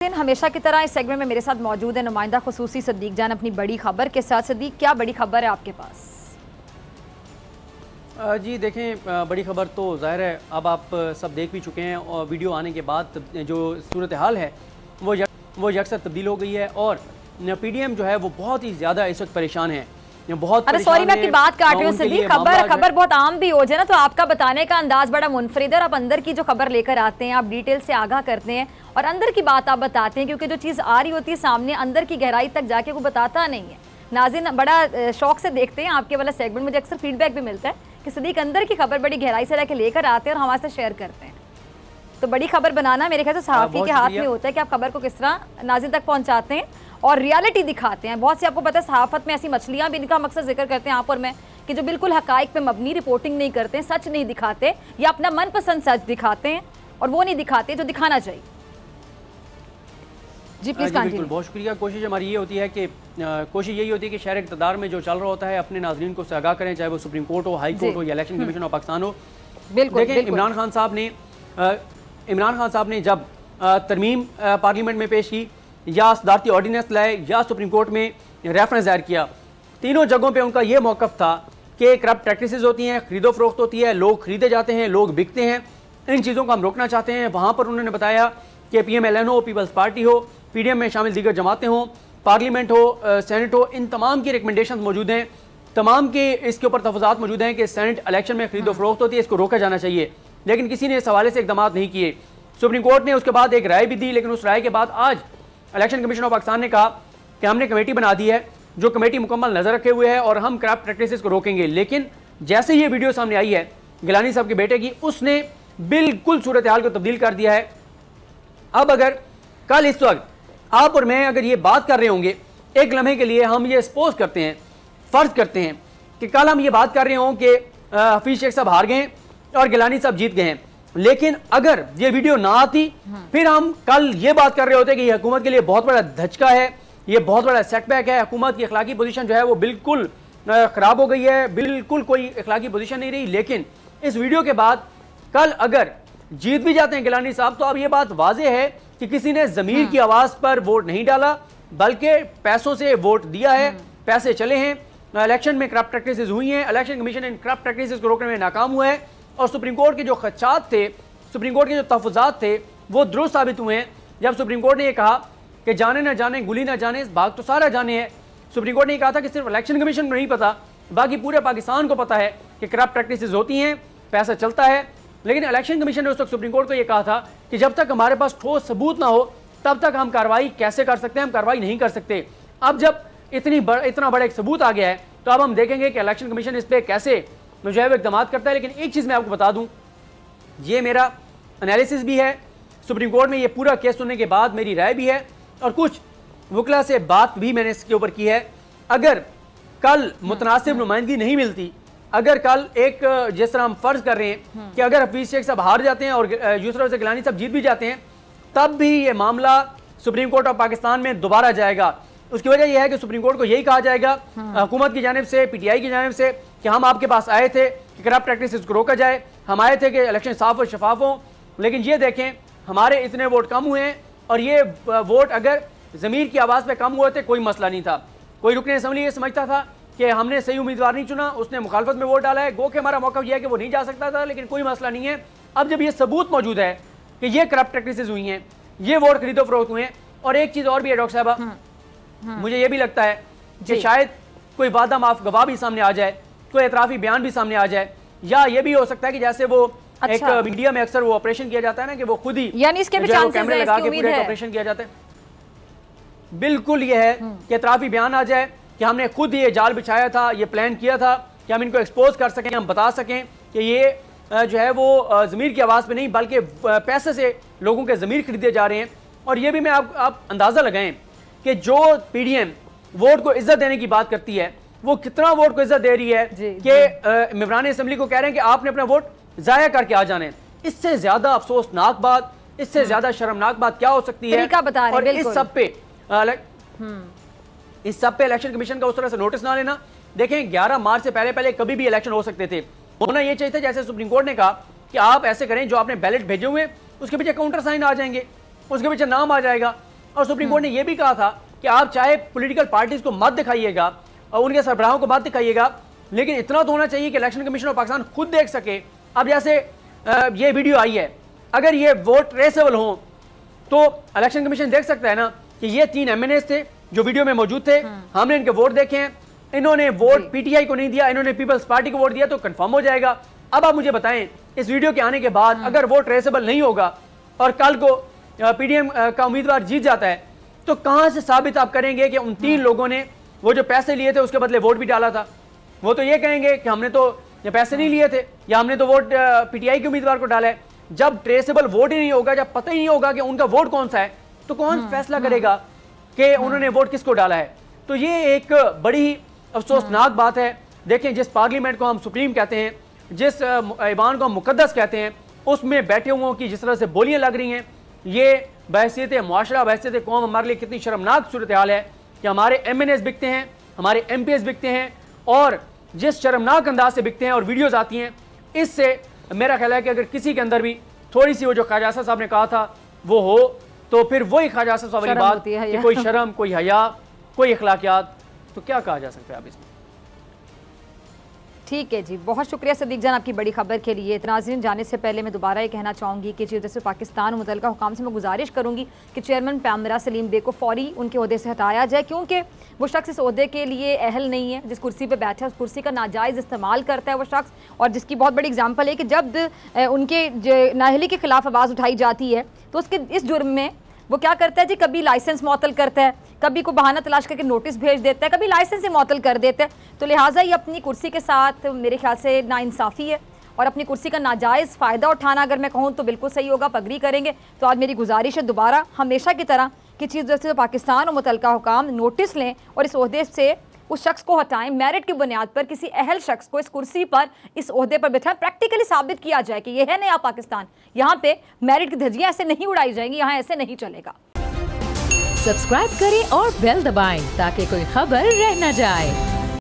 नाज़रीन, हमेशा की तरह इस सेगमेंट में मेरे साथ मौजूद है नुमाइंदा खुसूसी सदीक जान अपनी बड़ी खबर के साथ। सदीक, क्या बड़ी खबर है आपके पास? जी देखें, बड़ी खबर तो ज़ाहिर है अब आप सब देख भी चुके हैं और वीडियो आने के बाद जो सूरत हाल है वो यकसर तब्दील हो गई है और पीडीएम जो है वो बहुत ही ज़्यादा इस वक्त परेशान है। बहुत अरे सॉरी, मैं आपकी बात काट रही हूँ सदीक। खबर बहुत आम भी हो जाए ना तो आपका बताने का अंदाज बड़ा मुनफरिद है और आप अंदर की जो खबर लेकर आते हैं, आप डिटेल से आगाह करते हैं और अंदर की बात आप बताते हैं, क्योंकि जो चीज़ आ रही होती है सामने अंदर की गहराई तक जाके वो बताता नहीं है। नाज़रीन बड़ा शौक से देखते हैं आपके वाला सेगमेंट, मुझे अक्सर फीडबैक भी मिलता है कि सदीक अंदर की खबर बड़ी गहराई से लेकर आते हैं और हमारे से शेयर करते हैं। तो बड़ी खबर बनाना मेरे ख्याल से सहाफ़ी के हाथ में होता है कि आप खबर को किस तरह नाज़रीन तक पहुंचाते हैं और रियलिटी दिखाते हैं। बहुत सी आपको पता है सहाफ़त में ऐसी मछलियां भी, इनका मकसद जिक्र करते हैं आप और मैं, कि जो बिल्कुल हकाइक पे मबनी रिपोर्टिंग नहीं करते हैं, सच नहीं दिखाते या अपना मनपसंद सच दिखाते हैं और वो नहीं दिखाते जो दिखाना चाहिए। जी प्लीज कंटिन्यू। बहुत शुक्रिया। कोशिश हमारी ये होती है कि कोशिश यही होती है कि शहर इक़्तिदार में जो चल रहा होता है अपने नाज़रीन को आगाह करें, चाहे वो सुप्रीम कोर्ट हो, हाई कोर्ट हो या इलेक्शन कमीशन ऑफ पाकिस्तान हो। देखें, इमरान खान साहब ने जब तरमीम पार्लियामेंट में पेश की या सदारती ऑर्डिनेंस लाए या सुप्रीम कोर्ट में रेफरेंस दायर किया, तीनों जगहों पे उनका ये मौक़िफ़ था कि करप्ट प्रैक्टिसेस होती हैं, खरीदो फरोख्त होती है, लोग खरीदे जाते हैं, लोग बिकते हैं, इन चीज़ों को हम रोकना चाहते हैं। वहाँ पर उन्होंने बताया कि PMLN हो, पीपल्स पार्टी हो, PDM में शामिल दीगर जमातें हों, पार्लियामेंट हो, सेनेट हो, इन तमाम की रिकमेंडेशन मौजूद हैं, तमाम के इसके ऊपर तफज़ात मौजूद हैं कि सेनेट इलेक्शन में खरीदो फरोख्त होती है, इसको रोका जाना चाहिए। लेकिन किसी ने इस हवाले से इक़दाम नहीं किए। सुप्रीम कोर्ट ने उसके बाद एक राय भी दी, लेकिन उस राय के बाद आज इलेक्शन कमीशन ऑफ पाकिस्तान ने कहा कि हमने कमेटी बना दी है, जो कमेटी मुकम्मल नज़र रखे हुए है और हम करप्ट प्रैक्टिसेस को रोकेंगे। लेकिन जैसे ये वीडियो सामने आई है गिलानी साहब के बेटे की, उसने बिल्कुल सूरत हाल को तब्दील कर दिया है। अब अगर कल इस वक्त आप और मैं अगर ये बात कर रहे होंगे, एक लम्हे के लिए हम ये सपोज करते हैं, फ़र्ज करते हैं कि कल हम ये बात कर रहे हों कि हफीज शेख साहब हार गए और गिलानी साहब जीत गए हैं, लेकिन अगर ये वीडियो ना आती फिर हम कल ये बात कर रहे होते कि ये हुकूमत के लिए बहुत बड़ा धचका है, ये बहुत बड़ा सेटबैक है, हुकूमत की अखलाकी पोजीशन जो है वो बिल्कुल ख़राब हो गई है, बिल्कुल कोई अखलाकी पोजीशन नहीं रही। लेकिन इस वीडियो के बाद कल अगर जीत भी जाते हैं गिलानी साहब, तो अब ये बात वाज़ेह है कि किसी ने ज़मीर की आवाज़ पर वोट नहीं डाला, बल्कि पैसों से वोट दिया है, पैसे चले हैं, इलेक्शन में करप्ट प्रैक्टिसेस हुई हैं, इलेक्शन कमीशन इन करप्ट प्रैक्टिसेस को रोकने में नाकाम हुआ है और सुप्रीम कोर्ट के जो खदशात थे, सुप्रीम कोर्ट के जो तहफ़्फ़ुज़ात थे वो दुरुस्त साबित हुए हैं। जब सुप्रीम कोर्ट ने यह कहा कि जाने ना जाने गुली ना जाने भाग तो सारा जाने है, सुप्रीम कोर्ट ने कहा था कि सिर्फ इलेक्शन कमीशन को नहीं पता, बाकी पूरे पाकिस्तान को पता है कि करप्ट प्रैक्टिसेस होती हैं, पैसा चलता है। लेकिन इलेक्शन कमीशन ने उस वक्त सुप्रीम कोर्ट को यह कहा था कि जब तक हमारे पास ठोस सबूत ना हो तब तक हम कार्रवाई कैसे कर सकते हैं, हम कार्रवाई नहीं कर सकते। अब जब इतना बड़ा एक सबूत आ गया है तो अब हम देखेंगे कि इलेक्शन कमीशन इस पर कैसे जो है वो इक़दाम करता है। लेकिन एक चीज़ मैं आपको बता दूं, ये मेरा एनालिसिस भी है, सुप्रीम कोर्ट में ये पूरा केस सुनने के बाद मेरी राय भी है और कुछ वकला से बात भी मैंने इसके ऊपर की है। अगर कल मुतनासिब नुमाइंदगी नहीं मिलती, अगर कल एक जिस तरह हम फर्ज कर रहे हैं कि अगर हफीज शेख साहब हार जाते हैं और यूसुफ गिलानी साहब जीत भी जाते हैं, तब भी ये मामला सुप्रीम कोर्ट ऑफ पाकिस्तान में दोबारा जाएगा। उसकी वजह यह है कि सुप्रीम कोर्ट को यही कहा जाएगा हुकूमत की जानिब से, PTI की जानिब से, कि हम आपके पास आए थे कि करप्ट प्रैक्टिसेस को रोका जाए, हम आए थे कि इलेक्शन साफ और शफाफ हो, लेकिन ये देखें हमारे इतने वोट कम हुए हैं और ये वोट अगर ज़मीर की आवाज़ पे कम हुए थे कोई मसला नहीं था। कोई रुकने असम्बली ये समझता था कि हमने सही उम्मीदवार नहीं चुना, उसने मुखालफत में वोट डाला है, गो के हमारा मौका यह है कि वो नहीं जा सकता था, लेकिन कोई मसला नहीं है। अब जब ये सबूत मौजूद है कि ये करप्ट प्रैक्टिसेस हुई हैं, ये वोट खरीदो फरोख्त हुए हैं, और एक चीज़ और भी है डॉक्टर साहबा, मुझे ये भी लगता है कि शायद कोई वादा माफ गवाह भी सामने आ जाए, कोई एतराफ़ी बयान भी सामने आ जाए, या ये भी हो सकता है कि जैसे वो एक मीडिया में अक्सर वो ऑपरेशन किया जाता है ना कि वो खुद ही यानी इसके भी चांसेस कैमरे लगा के पूरे ऑपरेशन किया जाता है, बिल्कुल ये है कि एतराफ़ी बयान आ जाए कि हमने खुद ये जाल बिछाया था, ये प्लान किया था कि हम इनको एक्सपोज कर सकें, हम बता सकें कि ये जो है वो ज़मीर की आवाज़ पे नहीं बल्कि पैसे से लोगों के ज़मीर खरीदे जा रहे हैं। और ये भी मैं आप अंदाज़ा लगाएं कि जो PDM वोट को इज्जत देने की बात करती है, वो कितना वोट को इज्जत दे रही है कि मेंबरान असेंबली को कह रहे हैं कि आपने अपना वोट ज़ाया करके आ जाने। इससे ज़्यादा अफसोसनाक बात, इससे ज़्यादा शर्मनाक बात क्या हो सकती है? और इस सब पे इलेक्शन कमीशन का उस तरह से नोटिस ना लेना। देखें 11 मार्च से पहले कभी भी इलेक्शन हो सकते थे, होना ये चाहिए था जैसे सुप्रीम कोर्ट ने कहा कि आप ऐसे करें, जो आपने बैलेट भेजे हुए उसके पीछे काउंटर साइन आ जाएंगे, उसके पीछे नाम आ जाएगा, और सुप्रीम कोर्ट ने यह भी कहा था कि आप चाहे पॉलिटिकल पार्टीज को मत दिखाइएगा और उनके सरबराहों को मत दिखाइएगा, लेकिन इतना तो होना चाहिए कि इलेक्शन कमीशन ऑफ पाकिस्तान खुद देख सके। अब जैसे ये वीडियो आई है, अगर ये वोट ट्रेसेबल हो तो इलेक्शन कमीशन देख सकता है ना कि ये 3 MNAs थे जो वीडियो में मौजूद थे, हमने इनके वोट देखे हैं, इन्होंने वोट पीटीआई को नहीं दिया, इन्होंने पीपल्स पार्टी को वोट दिया, तो कंफर्म हो जाएगा। अब आप मुझे बताएं, इस वीडियो के आने के बाद अगर वोट ट्रेसेबल नहीं होगा और कल को पीडीएम का उम्मीदवार जीत जाता है, तो कहां से साबित आप करेंगे कि उन 3 लोगों ने वो जो पैसे लिए थे उसके बदले वोट भी डाला था? वो तो ये कहेंगे कि हमने तो ये पैसे नहीं लिए थे या हमने तो वोट पीटीआई के उम्मीदवार को डाला है। जब ट्रेसेबल वोट ही नहीं होगा, जब पता ही नहीं होगा कि उनका वोट कौन सा है, तो कौन फैसला करेगा कि उन्होंने वोट किसको डाला है? तो ये एक बड़ी ही अफसोसनाक बात है। देखें, जिस पार्लियामेंट को हम सुप्रीम कहते हैं, जिस ऐवान को हम मुकद्दस कहते हैं, उसमें बैठे हुओं की जिस तरह से बोलियां लग रही हैं, ये बहसीत मुआशरा, बहसीत कौम हमारे लिए कितनी शर्मनाक सूरत हाल है कि हमारे MNAs बिकते हैं, हमारे MPs बिकते हैं, और जिस शर्मनाक अंदाज से बिकते हैं और वीडियोज़ आती हैं, इससे मेरा ख्याल है कि अगर किसी के अंदर भी थोड़ी सी वो जो ख्वाजा आसिफ साहब ने कहा था वो हो, तो फिर वही ख्वाजा आसिफ साहब वाली बात कि कोई शर्म, कोई हया, कोई अखलाकियात, तो क्या कहा जा सकता है अब इसमें? ठीक है जी, बहुत शुक्रिया सदीक जान आपकी बड़ी खबर के लिए। नाज़रीन, जाने से पहले मैं दोबारा ये कहना चाहूँगी कि चीफ जस्टिस पाकिस्तान और मुतल्लिका हुकाम से मैं गुजारिश करूँगी कि चेयरमैन पैमरा सलीम बे को फौरी उनके ओहदे से हटाया जाए, क्योंकि वो शख्स इस ओहदे के लिए अहल नहीं है। जिस कुर्सी पर बैठा है उस कुर्सी का नाजायज़ इस्तेमाल करता है वो शख्स, और जिसकी बहुत बड़ी एग्जाम्पल है कि जब उनके नाअहली के खिलाफ आवाज़ उठाई जाती है तो उसके इस जुर्म में वो क्या करता है जी, कभी लाइसेंस मुअत्तल करता है, कभी को बहाना तलाश करके नोटिस भेज देता है, कभी लाइसेंस ही मुअत्तल कर देता है। तो लिहाजा ये अपनी कुर्सी के साथ मेरे ख्याल से नाइंसाफ़ी है, और अपनी कुर्सी का नाजायज़ फ़ायदा उठाना अगर मैं कहूँ तो बिल्कुल सही होगा, पगड़ी करेंगे। तो आज मेरी गुजारिश है दोबारा हमेशा की तरह कि चीफ जस्टिस पाकिस्तान और मुतल्लिका हुकाम नोटिस लें और इस ओहदे से उस शख्स को हटाएं, मेरिट की बुनियाद पर किसी अहल शख्स को इस कुर्सी पर, इस ओहदे पर बैठाएं, प्रैक्टिकली साबित किया जाए कि यह है नया पाकिस्तान, यहाँ पे मेरिट की धज्जियाँ ऐसे नहीं उड़ाई जाएंगी, यहाँ ऐसे नहीं चलेगा। सब्सक्राइब करें और बेल दबाएं ताकि कोई खबर रह न जाए।